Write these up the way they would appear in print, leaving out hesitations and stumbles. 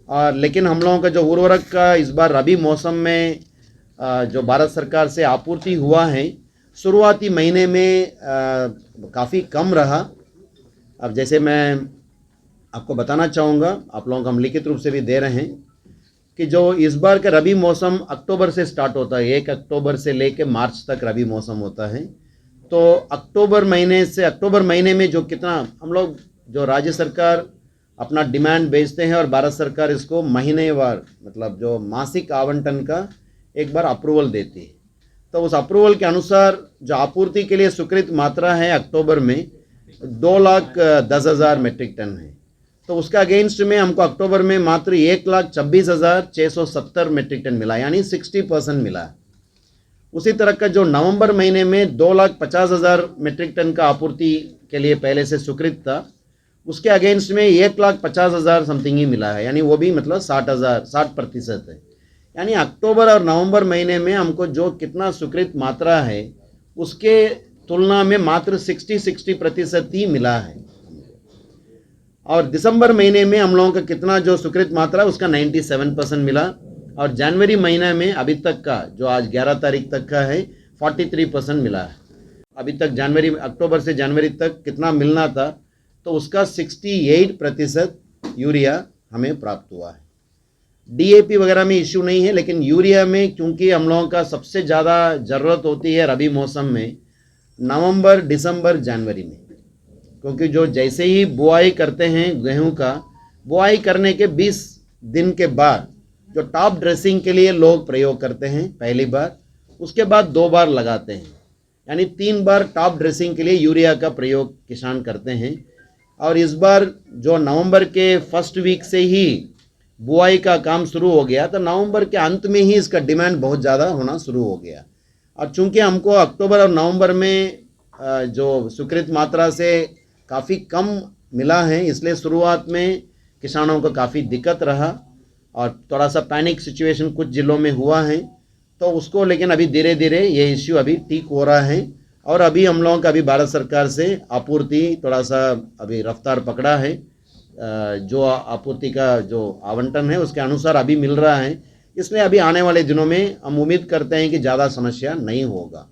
और लेकिन हम लोगों का जो उर्वरक का इस बार रबी मौसम में जो भारत सरकार से आपूर्ति हुआ है, शुरुआती महीने में काफ़ी कम रहा। अब जैसे मैं आपको बताना चाहूँगा, आप लोगों को हम लिखित रूप से भी दे रहे हैं कि जो इस बार का रबी मौसम अक्टूबर से स्टार्ट होता है, 1 अक्टूबर से लेकर मार्च तक रबी मौसम होता है। तो अक्टूबर महीने में जो कितना हम लोग, जो राज्य सरकार अपना डिमांड भेजते हैं और भारत सरकार इसको महीनेवार मतलब जो मासिक आवंटन का एक बार अप्रूवल देती है। तो उस अप्रूवल के अनुसार जो आपूर्ति के लिए स्वीकृत मात्रा है अक्टूबर में 2,10,000 मेट्रिक टन है। तो उसका अगेंस्ट में हमको अक्टूबर में मात्र 1,26,670 मेट्रिक टन मिला, यानी 60% मिला। उसी तरह का जो नवंबर महीने में 2,50,000 मेट्रिक टन का आपूर्ति के लिए पहले से स्वीकृत था, उसके अगेंस्ट में 1,50,000 समथिंग ही मिला है, यानी वो भी मतलब 60% है। यानी अक्टूबर और नवंबर महीने में हमको जो कितना स्वीकृत मात्रा है उसके तुलना में मात्र 60% ही मिला है। और दिसंबर महीने में हम लोगों का कितना जो स्वीकृत मात्रा उसका 97% मिला। और जनवरी महीने में अभी तक का जो आज 11 तारीख तक का है 43% मिला है। अभी तक अक्टूबर से जनवरी तक कितना मिलना था तो उसका 68% यूरिया हमें प्राप्त हुआ है। DAP वगैरह में इश्यू नहीं है, लेकिन यूरिया में क्योंकि हम लोगों का सबसे ज़्यादा ज़रूरत होती है रबी मौसम में नवंबर, दिसंबर, जनवरी में, क्योंकि जो जैसे ही बुआई करते हैं गेहूं का, बुआई करने के 20 दिन के बाद जो टॉप ड्रेसिंग के लिए लोग प्रयोग करते हैं पहली बार, उसके बाद 2 बार लगाते हैं, यानी 3 बार टॉप ड्रेसिंग के लिए यूरिया का प्रयोग किसान करते हैं। और इस बार जो नवंबर के फर्स्ट वीक से ही बुआई का काम शुरू हो गया, तो नवंबर के अंत में ही इसका डिमांड बहुत ज़्यादा होना शुरू हो गया। और चूंकि हमको अक्टूबर और नवंबर में जो स्वीकृत मात्रा से काफ़ी कम मिला है, इसलिए शुरुआत में किसानों को काफ़ी दिक्कत रहा और थोड़ा सा पैनिक सिचुएशन कुछ ज़िलों में हुआ है। तो उसको लेकिन अभी धीरे धीरे ये इश्यू अभी ठीक हो रहा है और अभी हम लोगों का अभी भारत सरकार से आपूर्ति थोड़ा सा अभी रफ्तार पकड़ा है। जो आपूर्ति का जो आवंटन है उसके अनुसार अभी मिल रहा है, इसलिए अभी आने वाले दिनों में हम उम्मीद करते हैं कि ज़्यादा समस्या नहीं होगा।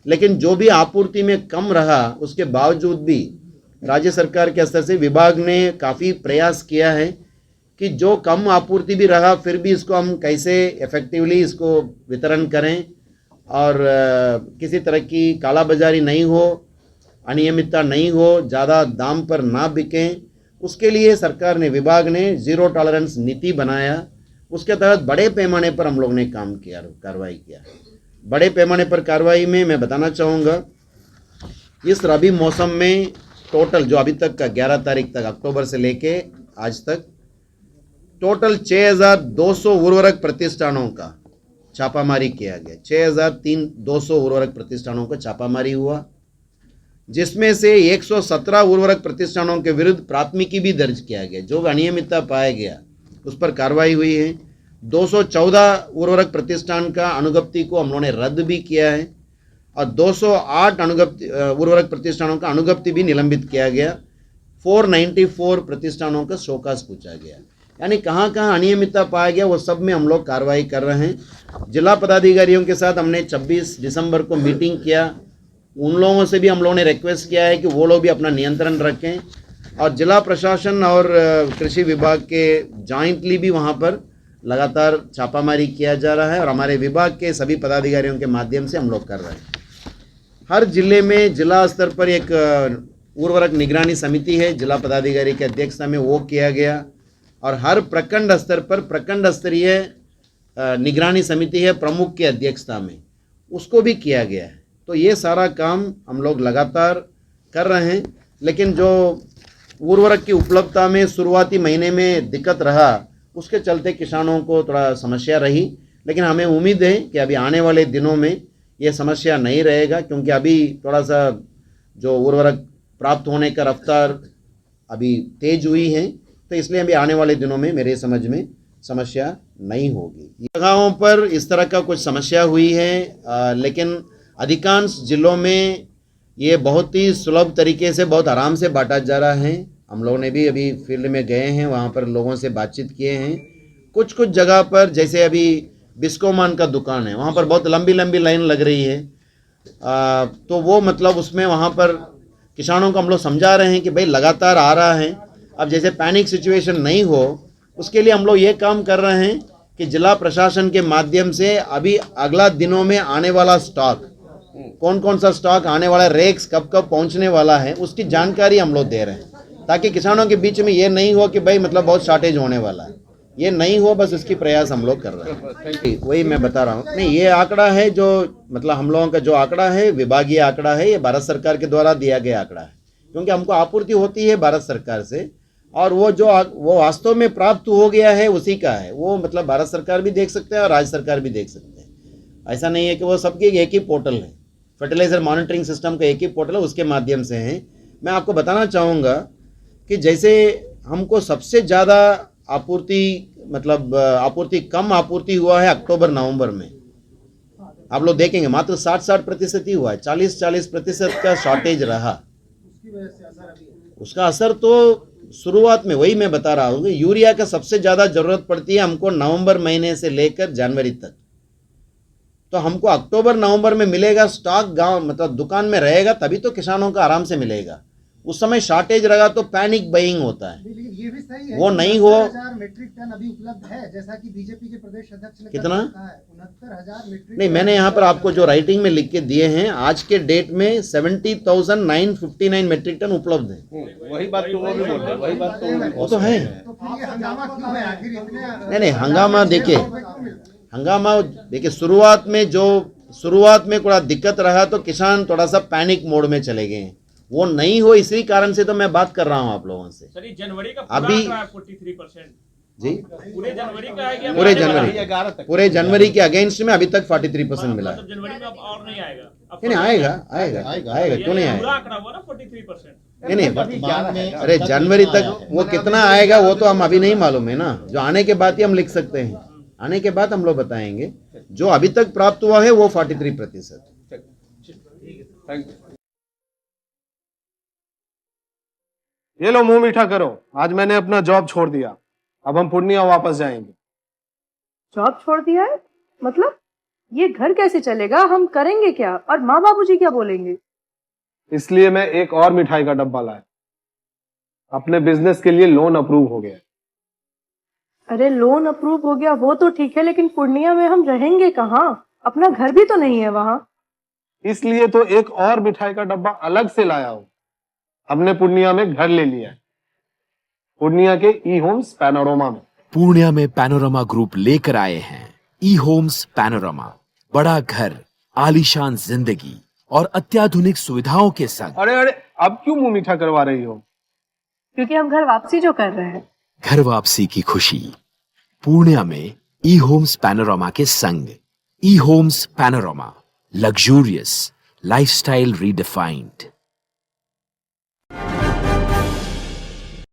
लेकिन जो भी आपूर्ति में कम रहा उसके बावजूद भी राज्य सरकार के स्तर से विभाग ने काफ़ी प्रयास किया है कि जो कम आपूर्ति भी रहा फिर भी इसको हम कैसे इफ़ेक्टिवली इसको वितरण करें और किसी तरह की कालाबाजारी नहीं हो, अनियमितता नहीं हो, ज़्यादा दाम पर ना बिकें, उसके लिए सरकार ने, विभाग ने ज़ीरो टॉलरेंस नीति बनाया। उसके तहत बड़े पैमाने पर हम लोग ने कार्रवाई किया। बड़े पैमाने पर कार्रवाई में मैं बताना चाहूँगा, इस रबी मौसम में टोटल जो अभी तक का 11 तारीख तक अक्टूबर से लेके आज तक टोटल 6,200 उर्वरक प्रतिष्ठानों का छापामारी किया गया। 6,200 उर्वरक प्रतिष्ठानों का छापामारी हुआ, जिसमें से 117 उर्वरक प्रतिष्ठानों के विरुद्ध प्राथमिकी भी दर्ज किया गया। जो अनियमितता पाया गया उस पर कार्रवाई हुई है। 214 उर्वरक प्रतिष्ठान का अनुज्ञप्ति को हम लोगों ने रद्द भी किया है और 208 उर्वरक प्रतिष्ठानों का अनुज्ञप्ति भी निलंबित किया गया। 494 प्रतिष्ठानों का शोकाज पूछा गया। यानी कहाँ कहाँ अनियमितता पाया गया वो सब में हम लोग कार्रवाई कर रहे हैं। जिला पदाधिकारियों के साथ हमने 26 दिसंबर को मीटिंग किया। उन लोगों से भी हम लोगों ने रिक्वेस्ट किया है कि वो लोग भी अपना नियंत्रण रखें और जिला प्रशासन और कृषि विभाग के जॉइंटली भी वहाँ पर लगातार छापामारी किया जा रहा है और हमारे विभाग के सभी पदाधिकारियों के माध्यम से हम लोग कर रहे हैं। हर जिले में जिला स्तर पर एक उर्वरक निगरानी समिति है, जिला पदाधिकारी की अध्यक्षता में वो किया गया और हर प्रखंड स्तर पर प्रखंड स्तरीय निगरानी समिति है प्रमुख की अध्यक्षता में, उसको भी किया गया है। तो ये सारा काम हम लोग लगातार कर रहे हैं। लेकिन जो उर्वरक की उपलब्धता में शुरुआती महीने में दिक्कत रहा उसके चलते किसानों को थोड़ा समस्या रही, लेकिन हमें उम्मीद है कि अभी आने वाले दिनों में ये समस्या नहीं रहेगा, क्योंकि अभी थोड़ा सा जो उर्वरक प्राप्त होने का रफ्तार अभी तेज हुई है। तो इसलिए अभी आने वाले दिनों में मेरे समझ में समस्या नहीं होगी। जगहों पर इस तरह का कुछ समस्या हुई है, लेकिन अधिकांश जिलों में ये बहुत ही सुलभ तरीके से बहुत आराम से बांटा जा रहा है। हम लोगों ने भी अभी फील्ड में गए हैं, वहाँ पर लोगों से बातचीत किए हैं कुछ कुछ जगह पर जैसे अभी बिस्कोमान का दुकान है, वहाँ पर बहुत लंबी लंबी लाइन लग रही है। तो वो मतलब उसमें वहाँ पर किसानों को हम लोग समझा रहे हैं कि भाई लगातार आ रहा है, अब जैसे पैनिक सिचुएशन नहीं हो उसके लिए हम लोग ये काम कर रहे हैं कि जिला प्रशासन के माध्यम से अभी अगला दिनों में आने वाला स्टॉक, कौन कौन सा स्टॉक आने वाला, रेक्स कब कब पहुंचने वाला है, उसकी जानकारी हम लोग दे रहे हैं ताकि किसानों के बीच में ये नहीं हो कि भाई मतलब बहुत शॉर्टेज होने वाला है, ये नहीं हो, बस इसकी प्रयास हम लोग कर रहे हैं। वही मैं बता रहा हूँ, नहीं ये आंकड़ा है जो मतलब हम लोगों का जो आंकड़ा है विभागीय आंकड़ा है, ये भारत सरकार के द्वारा दिया गया आंकड़ा है, क्योंकि हमको आपूर्ति होती है भारत सरकार से और वो वास्तव में प्राप्त हो गया है उसी का है, वो मतलब भारत सरकार भी देख सकते हैं और राज्य सरकार भी देख सकते हैं। ऐसा नहीं है कि वो सबकी एक ही पोर्टल है, फर्टिलाइजर मॉनिटरिंग सिस्टम का एक ही पोर्टल है, उसके माध्यम से है। मैं आपको बताना चाहूँगा कि जैसे हमको सबसे ज़्यादा आपूर्ति मतलब कम आपूर्ति हुआ है अक्टूबर नवंबर में, आप लोग देखेंगे मात्र 60% ही हुआ है, 40% का शॉर्टेज रहा। उसका असर तो शुरुआत में वही मैं बता रहा हूँ कि यूरिया का सबसे ज़्यादा ज़रूरत पड़ती है हमको नवंबर महीने से लेकर जनवरी तक, तो हमको अक्टूबर नवंबर में मिलेगा स्टॉक, गांव मतलब दुकान में रहेगा तभी तो किसानों का आराम से मिलेगा। उस समय शॉर्टेज रहा तो पैनिक बाइंग होता है, ये भी सही है, वो नहीं हो। 69,000 मीट्रिक टन अभी उपलब्ध है, जैसा कि बीजेपी के प्रदेश अध्यक्ष ने कितना? 69,000 मीट्रिक। नहीं, मैंने यहाँ पर आपको जो राइटिंग में लिख के दिए हैं आज के डेट में 70,959 मीट्रिक टन उपलब्ध है। वही बात तो वो भी बोल रहे हैं, वही बात तो वो तो है। तो फिर ये हंगामा क्यों है आखिर इतने? नहीं हंगामा देखिए, हंगामा देखिए शुरुआत में थोड़ा दिक्कत रहा तो किसान थोड़ा सा पैनिक मोड में चले गए, वो नहीं हो इसी कारण से तो मैं बात कर रहा हूँ आप लोगों से। सर जनवरी का अभी 43% जी पूरे जनवरी का है, पूरे जनवरी के अगेंस्ट में अभी तक 43% मिला है। मतलब जनवरी में अब और नहीं आएगा, अब नहीं आएगा क्यों नहीं पूरा आएगा? आंकड़ा हुआ ना 43%। नहीं अरे जनवरी तक वो कितना आएगा वो तो हम अभी नहीं मालूम है ना, जो आने के बाद ही हम लिख सकते हैं, आने के बाद हम लोग बताएंगे। जो अभी तक प्राप्त हुआ है वो 43%। Thank you. ये लो मुंह मीठा करो, आज मैंने अपना जॉब छोड़ दिया, अब हम पूर्णिया वापस जाएंगे। जॉब छोड़ दिया है मतलब? ये घर कैसे चलेगा, हम करेंगे क्या और माँ बाबूजी क्या बोलेंगे? इसलिए मैं एक और मिठाई का डब्बा लाया, अपने बिजनेस के लिए लोन अप्रूव हो गया। अरे लोन अप्रूव हो गया वो तो ठीक है, लेकिन पूर्णिया में हम रहेंगे कहाँ? अपना घर भी तो नहीं है वहाँ। इसलिए तो एक और मिठाई का डब्बा अलग से लाया हूँ, हमने पूर्णिया में घर ले लिया है, पूर्णिया के ई होम्स पैनोरमा में। पूर्णिया में पैनोरमा ग्रुप लेकर आए हैं ई होम्स पैनोरमा, बड़ा घर, आलीशान जिंदगी और अत्याधुनिक सुविधाओं के संग। अरे अब क्यों मुंह मीठा करवा रही हो? क्योंकि हम घर वापसी जो कर रहे हैं। घर वापसी की खुशी पूर्णिया में ई होम्स पैनोरमा के संग। E homes panorama, luxurious lifestyle redefined.